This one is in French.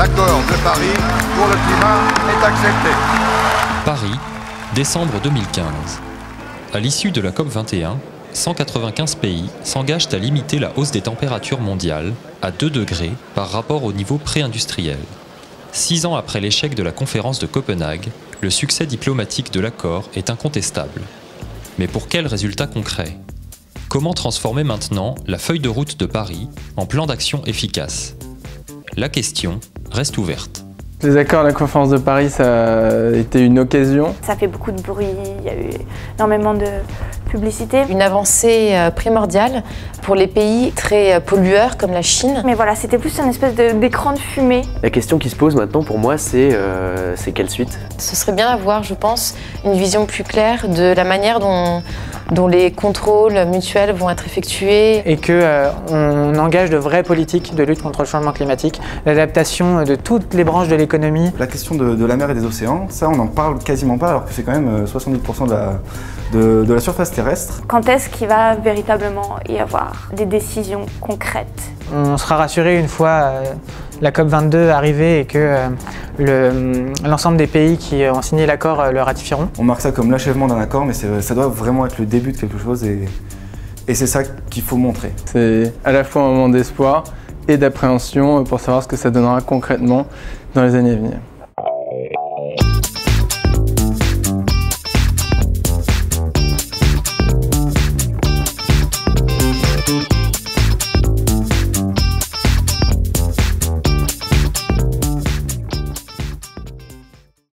L'accord de Paris pour le climat est accepté. Paris, décembre 2015. À l'issue de la COP21, 195 pays s'engagent à limiter la hausse des températures mondiales à 2 degrés par rapport au niveau pré-industriel. 6 ans après l'échec de la conférence de Copenhague, le succès diplomatique de l'accord est incontestable. Mais pour quels résultats concrets ? Comment transformer maintenant la feuille de route de Paris en plan d'action efficace ? La question reste ouverte. Les accords de la conférence de Paris, ça a été une occasion. Ça fait beaucoup de bruit, il y a eu énormément de publicité. Une avancée primordiale pour les pays très pollueurs comme la Chine. Mais voilà, c'était plus une espèce d'écran de fumée. La question qui se pose maintenant pour moi, c'est quelle suite ? Ce serait bien d'avoir, je pense, une vision plus claire de la manière dont les contrôles mutuels vont être effectués. Et qu'on engage de vraies politiques de lutte contre le changement climatique, l'adaptation de toutes les branches de l'économie. La question de la mer et des océans, ça on n'en parle quasiment pas alors que c'est quand même 70% de la surface terrestre. Quand est-ce qu'il va véritablement y avoir des décisions concrètes ? On sera rassuré une fois la COP22 arrivée et que l'ensemble des pays qui ont signé l'accord le ratifieront. On marque ça comme l'achèvement d'un accord, mais ça doit vraiment être le début de quelque chose et c'est ça qu'il faut montrer. C'est à la fois un moment d'espoir et d'appréhension pour savoir ce que ça donnera concrètement dans les années à venir.